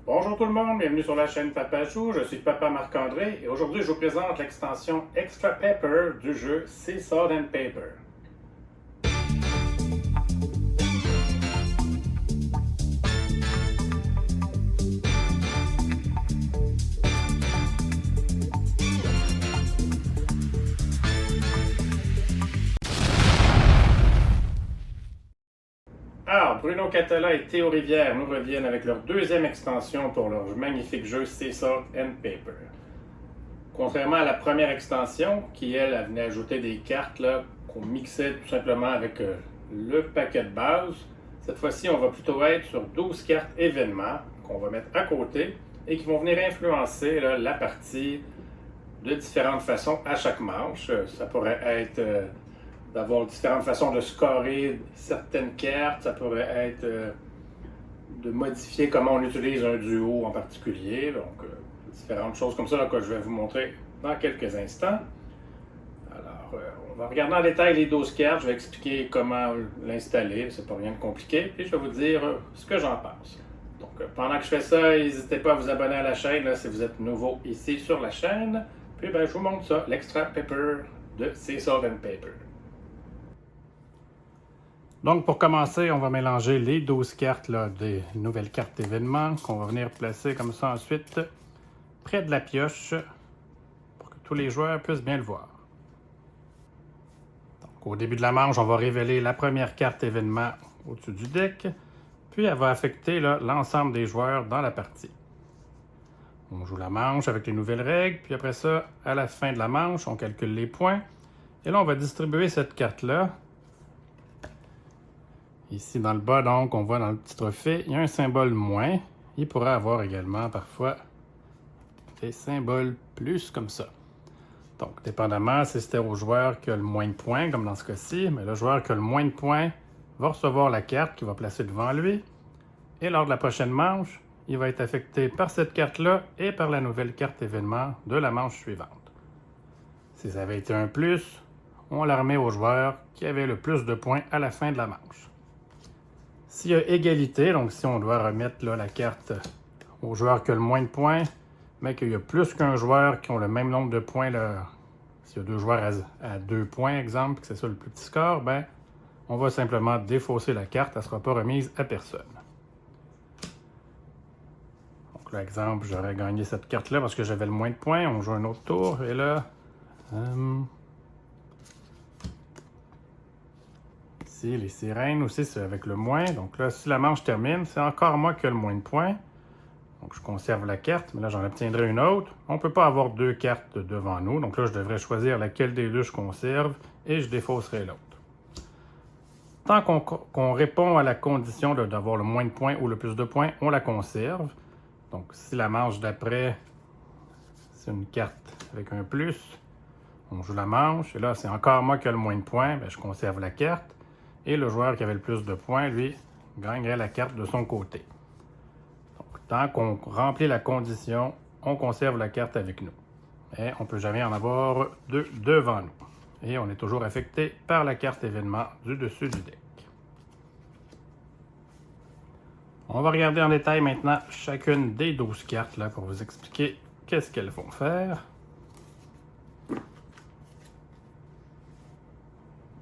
Bonjour tout le monde, bienvenue sur la chaîne Papa Joue, je suis Papa Marc-André et aujourd'hui je vous présente l'extension Extra Pepper du jeu Sea Salt and Paper. Alors, Bruno Catala et Théo Rivière nous reviennent avec leur deuxième extension pour leur magnifique jeu Sea Salt and Paper. Contrairement à la première extension, qui elle venait ajouter des cartes qu'on mixait tout simplement avec le paquet de base, cette fois-ci on va plutôt être sur 12 cartes événements qu'on va mettre à côté et qui vont venir influencer la partie de différentes façons à chaque manche. Ça pourrait être d'avoir différentes façons de scorer certaines cartes, ça pourrait être de modifier comment on utilise un duo en particulier, donc différentes choses comme ça que je vais vous montrer dans quelques instants. Alors, on va regarder en détail les 12 cartes, je vais expliquer comment l'installer, c'est pas rien de compliqué, puis je vais vous dire ce que j'en pense. Donc, pendant que je fais ça, n'hésitez pas à vous abonner à la chaîne si vous êtes nouveau ici sur la chaîne. Puis je vous montre ça, l'Extra Pepper de Sea Salt and Paper. Donc, pour commencer, on va mélanger les 12 cartes des nouvelles cartes d'événements qu'on va venir placer comme ça ensuite près de la pioche pour que tous les joueurs puissent bien le voir. Donc, au début de la manche, on va révéler la première carte événement au-dessus du deck, puis elle va affecter l'ensemble des joueurs dans la partie. On joue la manche avec les nouvelles règles, puis après ça, à la fin de la manche, on calcule les points. Et là, on va distribuer cette carte-là. Ici, dans le bas, donc, on voit dans le petit trophée, il y a un symbole moins. Il pourrait avoir également, parfois, des symboles plus comme ça. Donc, dépendamment si c'était au joueur qui a le moins de points, comme dans ce cas-ci, mais le joueur qui a le moins de points va recevoir la carte qu'il va placer devant lui. Et lors de la prochaine manche, il va être affecté par cette carte-là et par la nouvelle carte événement de la manche suivante. Si ça avait été un plus, on la remet au joueur qui avait le plus de points à la fin de la manche. S'il y a égalité, donc si on doit remettre la carte au joueur qui a le moins de points, mais qu'il y a plus qu'un joueur qui ont le même nombre de points, s'il y a deux joueurs à 2 points, exemple, que c'est ça le plus petit score, ben, on va simplement défausser la carte, elle ne sera pas remise à personne. Donc là, exemple, j'aurais gagné cette carte-là parce que j'avais le moins de points, on joue un autre tour, et là... Ici, les sirènes aussi, c'est avec le moins. Donc là, si la manche termine, c'est encore moi qui ai le moins de points. Donc je conserve la carte, mais là, j'en obtiendrai une autre. On ne peut pas avoir 2 cartes devant nous. Donc là, je devrais choisir laquelle des deux je conserve et je défausserai l'autre. Tant qu'on répond à la condition d'avoir le moins de points ou le plus de points, on la conserve. Donc si la manche d'après, c'est une carte avec un plus, on joue la manche. Et là, c'est encore moi qui ai le moins de points, bien, je conserve la carte. Et le joueur qui avait le plus de points, lui, gagnerait la carte de son côté. Donc, tant qu'on remplit la condition, on conserve la carte avec nous. Mais on ne peut jamais en avoir 2 devant nous. Et on est toujours affecté par la carte événement du dessus du deck. On va regarder en détail maintenant chacune des 12 cartes pour vous expliquer qu'est-ce qu'elles vont faire.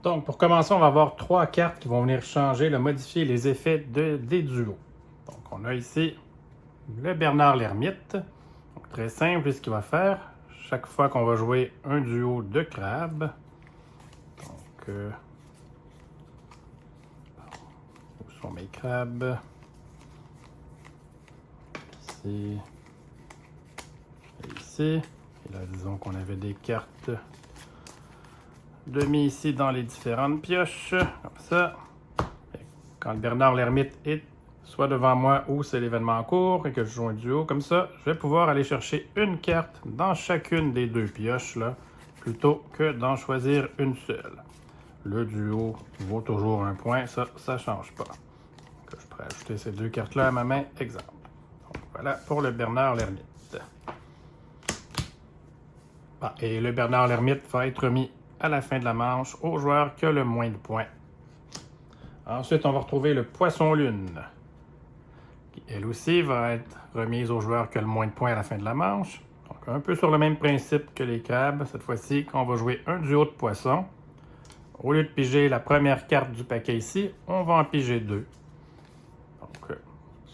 Donc, pour commencer, on va avoir 3 cartes qui vont venir changer, modifier les effets des duos. Donc, on a ici le Bernard l'Ermite. Donc, très simple, ce qu'il va faire. Chaque fois qu'on va jouer un duo de crabes, donc, où sont mes crabes? Ici. Et ici. Et là, disons qu'on avait des cartes de mis ici dans les différentes pioches, comme ça. Et quand le Bernard l'Ermite est soit devant moi ou c'est l'événement en cours et que je joue un duo comme ça, je vais pouvoir aller chercher une carte dans chacune des 2 pioches plutôt que d'en choisir une seule. Le duo vaut toujours 1 point, ça ne change pas. Donc, je pourrais ajouter ces 2 cartes-là à ma main, exemple. Donc, voilà pour le Bernard l'Ermite. Et le Bernard l'Ermite va être mis à la fin de la manche au joueur qui a le moins de points. Ensuite, on va retrouver le Poisson Lune, qui elle aussi va être remise au joueur qui a le moins de points à la fin de la manche. Donc un peu sur le même principe que les crabes, cette fois-ci, quand on va jouer un duo de poissons, au lieu de piger la première carte du paquet ici, on va en piger deux. Donc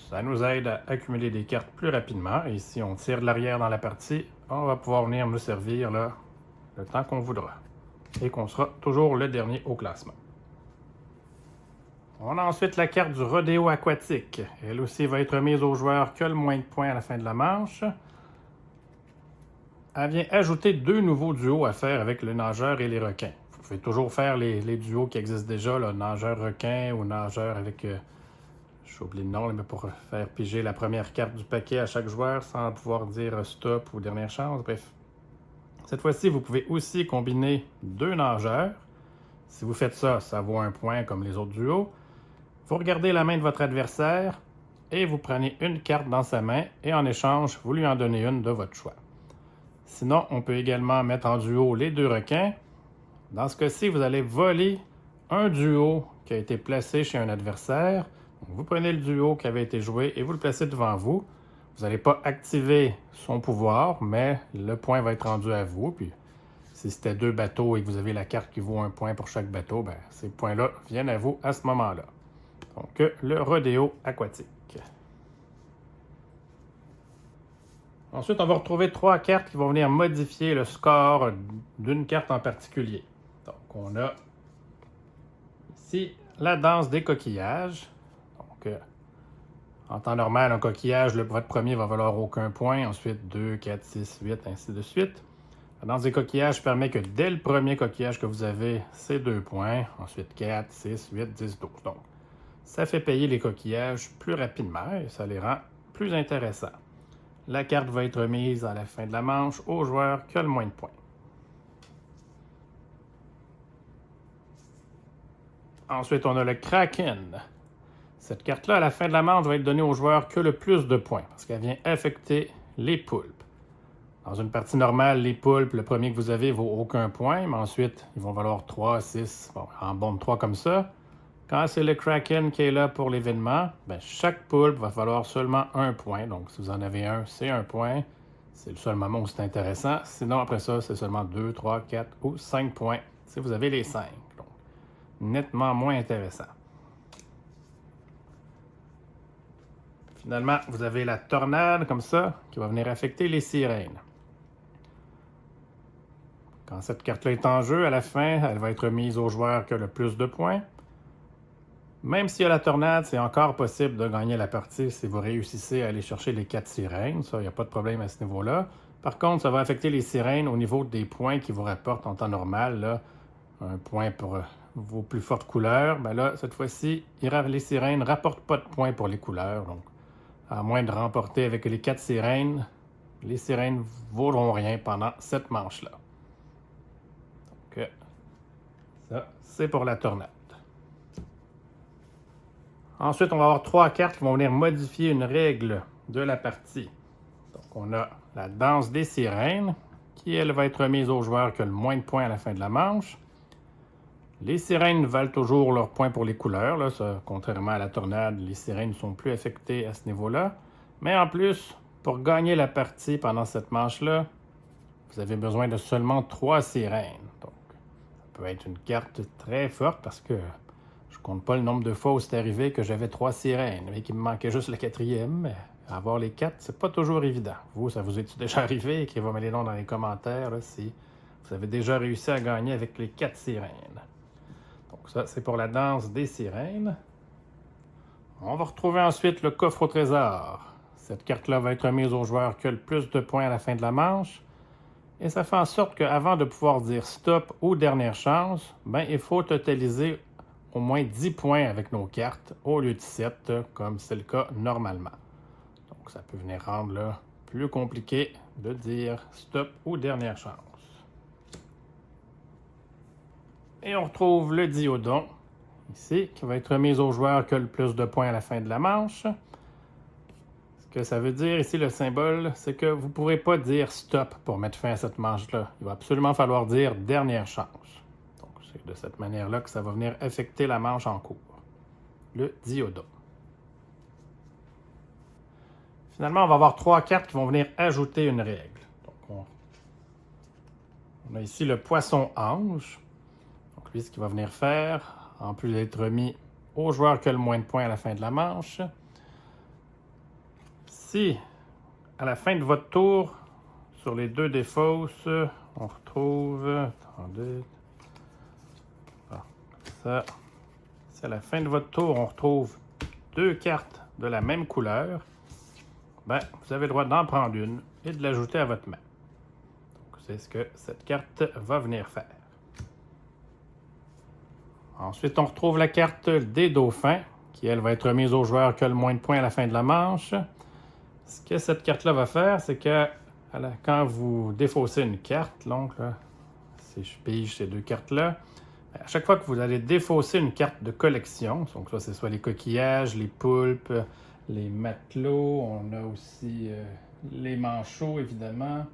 ça nous aide à accumuler des cartes plus rapidement. Et si on tire de l'arrière dans la partie, on va pouvoir venir nous servir là, le temps qu'on voudra. Et qu'on sera toujours le dernier au classement. On a ensuite la carte du rodéo aquatique. Elle aussi va être remise au joueur qui a le moins de points à la fin de la manche. Elle vient ajouter deux nouveaux duos à faire avec le nageur et les requins. Vous pouvez toujours faire les duos qui existent déjà, là, nageur-requin ou nageur avec... j'ai oublié le nom, mais pour faire piger la première carte du paquet à chaque joueur sans pouvoir dire stop ou dernière chance. Bref. Cette fois-ci, vous pouvez aussi combiner deux nageurs. Si vous faites ça, ça vaut un point comme les autres duos. Vous regardez la main de votre adversaire et vous prenez une carte dans sa main et en échange, vous lui en donnez une de votre choix. Sinon, on peut également mettre en duo les deux requins. Dans ce cas-ci, vous allez voler un duo qui a été placé chez un adversaire. Donc, vous prenez le duo qui avait été joué et vous le placez devant vous. Vous n'allez pas activer son pouvoir, mais le point va être rendu à vous. Puis, si c'était deux bateaux et que vous avez la carte qui vaut un point pour chaque bateau, ben, ces points-là viennent à vous à ce moment-là. Donc, le rodéo aquatique. Ensuite, on va retrouver trois cartes qui vont venir modifier le score d'une carte en particulier. Donc, on a ici la danse des coquillages. Donc, en temps normal, un coquillage, votre premier va valoir aucun point. Ensuite, 2, 4, 6, 8, ainsi de suite. La danse des coquillages permet que dès le premier coquillage que vous avez, c'est 2 points. Ensuite, 4, 6, 8, 10, 12. Donc, ça fait payer les coquillages plus rapidement et ça les rend plus intéressants. La carte va être remise à la fin de la manche au joueur qui a le moins de points. Ensuite, on a le Kraken. Cette carte-là, à la fin de la manche, va être donnée au joueur qui a le plus de points parce qu'elle vient affecter les poulpes. Dans une partie normale, les poulpes, le premier que vous avez vaut aucun point, mais ensuite, ils vont valoir 3, 6, bon, en bon de 3 comme ça. Quand c'est le Kraken qui est là pour l'événement, ben, chaque poulpe va valoir seulement un point. Donc, si vous en avez un, c'est un point. C'est le seul moment où c'est intéressant. Sinon, après ça, c'est seulement 2, 3, 4 ou 5 points si vous avez les 5. Donc, nettement moins intéressant. Finalement, vous avez la tornade comme ça qui va venir affecter les sirènes. Quand cette carte-là est en jeu, à la fin, elle va être mise au joueur qui a le plus de points. Même s'il y a la tornade, c'est encore possible de gagner la partie si vous réussissez à aller chercher les 4 sirènes. Ça, il n'y a pas de problème à ce niveau-là. Par contre, ça va affecter les sirènes au niveau des points qui vous rapportent en temps normal. Là, un point pour vos plus fortes couleurs. Ben là, cette fois-ci, les sirènes ne rapportent pas de points pour les couleurs. Donc, à moins de remporter avec les 4 sirènes, les sirènes ne vaudront rien pendant cette manche-là. Donc, ça, c'est pour la tornade. Ensuite, on va avoir 3 cartes qui vont venir modifier une règle de la partie. Donc, on a la danse des sirènes, qui, elle, va être remise au joueur qui a le moins de points à la fin de la manche. Les sirènes valent toujours leurs points pour les couleurs. Là, ça, contrairement à la tornade, les sirènes ne sont plus affectées à ce niveau-là. Mais en plus, pour gagner la partie pendant cette manche-là, vous avez besoin de seulement 3 sirènes. Donc, ça peut être une carte très forte parce que je compte pas le nombre de fois où c'est arrivé que j'avais 3 sirènes, mais qu'il me manquait juste la 4e. Mais avoir les 4, c'est pas toujours évident. Vous, ça vous est déjà arrivé? Écrivez-moi les noms dans les commentaires là, si vous avez déjà réussi à gagner avec les 4 sirènes. Donc ça, c'est pour la danse des sirènes. On va retrouver ensuite le coffre au trésor. Cette carte-là va être remise au joueur qui a le plus de points à la fin de la manche. Et ça fait en sorte qu'avant de pouvoir dire stop ou dernière chance, ben, il faut totaliser au moins 10 points avec nos cartes au lieu de 7, comme c'est le cas normalement. Donc ça peut venir rendre là, plus compliqué de dire stop ou dernière chance. Et on retrouve le diodon, ici, qui va être remis au joueur qui a le plus de points à la fin de la manche. Ce que ça veut dire ici, le symbole, c'est que vous ne pourrez pas dire stop pour mettre fin à cette manche-là. Il va absolument falloir dire dernière chance. Donc c'est de cette manière-là que ça va venir affecter la manche en cours. Le diodon. Finalement, on va avoir 3 cartes qui vont venir ajouter une règle. Donc, on a ici le poisson ange. Donc, lui, ce qu'il va venir faire, en plus d'être remis au joueur qui a le moins de points à la fin de la manche, si à la fin de votre tour, sur les 2 défausses, on retrouve... Attendez. Ça. Si à la fin de votre tour, on retrouve 2 cartes de la même couleur, ben, vous avez le droit d'en prendre une et de l'ajouter à votre main. C'est ce que cette carte va venir faire. Ensuite, on retrouve la carte des dauphins, qui, elle, va être remise au joueur qui a le moins de points à la fin de la manche. Ce que cette carte-là va faire, c'est que quand vous défaussez une carte, donc, là, si je pige ces 2 cartes-là, à chaque fois que vous allez défausser une carte de collection, donc ça, c'est soit les coquillages, les poulpes, les matelots, on a aussi les manchots, évidemment,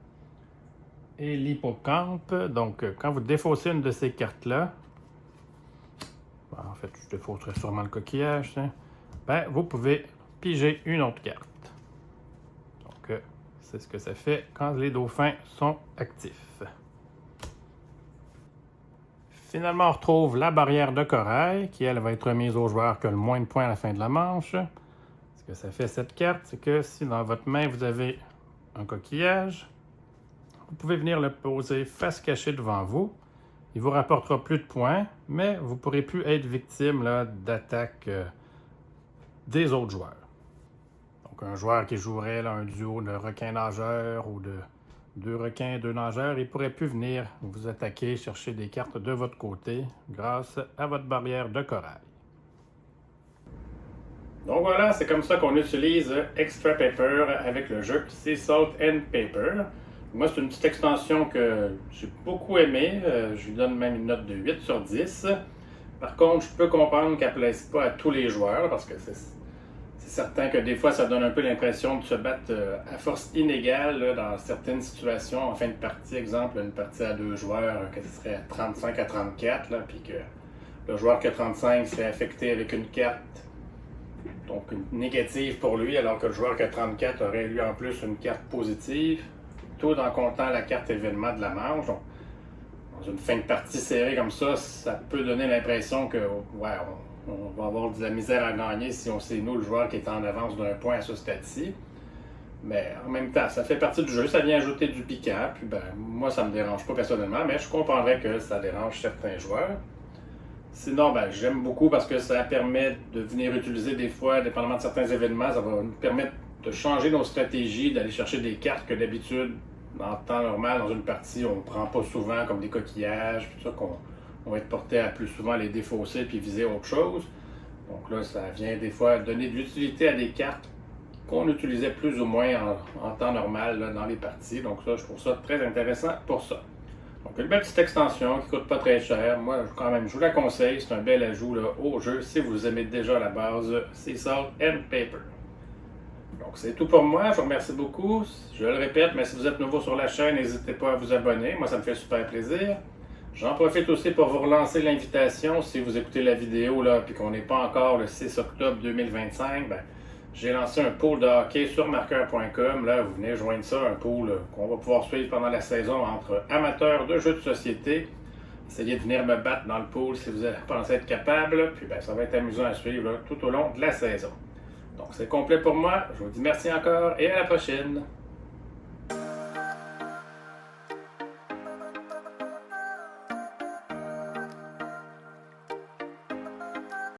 et l'hippocampe. Donc, quand vous défaussez une de ces cartes-là, en fait, je défausserai sûrement le coquillage, ben, vous pouvez piger une autre carte. Donc, c'est ce que ça fait quand les dauphins sont actifs. Finalement, on retrouve la barrière de corail, qui, elle, va être remise au joueur qui a le moins de points à la fin de la manche. Ce que ça fait, cette carte, c'est que si dans votre main, vous avez un coquillage, vous pouvez venir le poser face cachée devant vous. Il ne vous rapportera plus de points, mais vous ne pourrez plus être victime d'attaques des autres joueurs. Donc, un joueur qui jouerait là, un duo de requins-nageurs ou de 2 requins et 2 nageurs, il ne pourrait plus venir vous attaquer, chercher des cartes de votre côté grâce à votre barrière de corail. Donc voilà, c'est comme ça qu'on utilise Extra Paper avec le jeu Sea Salt and Paper. Moi, c'est une petite extension que j'ai beaucoup aimée. Je lui donne même une note de 8 sur 10. Par contre, je peux comprendre qu'elle ne plaise pas à tous les joueurs parce que c'est certain que des fois, ça donne un peu l'impression de se battre à force inégale là, dans certaines situations en fin de partie. Exemple, une partie à 2 joueurs, que ce serait 35 à 34, là, puis que le joueur qui a 35 serait affecté avec une carte, donc une négative pour lui, alors que le joueur qui a 34 aurait lui en plus une carte positive, tout en comptant la carte événement de la manche. Donc, dans une fin de partie serrée comme ça peut donner l'impression que ouais, on va avoir de la misère à gagner si on sait nous le joueur qui est en avance d'un point à ce stade-ci. Mais en même temps, ça fait partie du jeu, ça vient ajouter du piquant, puis ben moi ça me dérange pas personnellement, mais je comprendrais que ça dérange certains joueurs. Sinon, ben j'aime beaucoup parce que ça permet de venir utiliser des fois, dépendamment de certains événements, ça va nous permettre de changer nos stratégies, d'aller chercher des cartes que d'habitude, en temps normal, dans une partie, on ne prend pas souvent, comme des coquillages, tout ça, qu'on va être porté à plus souvent les défausser puis viser autre chose. Donc là, ça vient des fois donner de l'utilité à des cartes qu'on utilisait plus ou moins en temps normal là, dans les parties. Donc ça, je trouve ça très intéressant pour ça. Donc une belle petite extension qui ne coûte pas très cher. Moi, quand même, je vous la conseille. C'est un bel ajout là, au jeu si vous aimez déjà à la base Sea Salt and Paper. Donc c'est tout pour moi, je vous remercie beaucoup. Je le répète, mais si vous êtes nouveau sur la chaîne, n'hésitez pas à vous abonner. Moi, ça me fait super plaisir. J'en profite aussi pour vous relancer l'invitation. Si vous écoutez la vidéo là, puis qu'on n'est pas encore le 6 octobre 2025, ben, j'ai lancé un pool de hockey sur marqueur.com. Là, vous venez joindre ça, un pool qu'on va pouvoir suivre pendant la saison entre amateurs de jeux de société. Essayez de venir me battre dans le pool si vous pensez être capable. Puis ben, ça va être amusant à suivre là, tout au long de la saison. Donc c'est complet pour moi. Je vous dis merci encore et à la prochaine.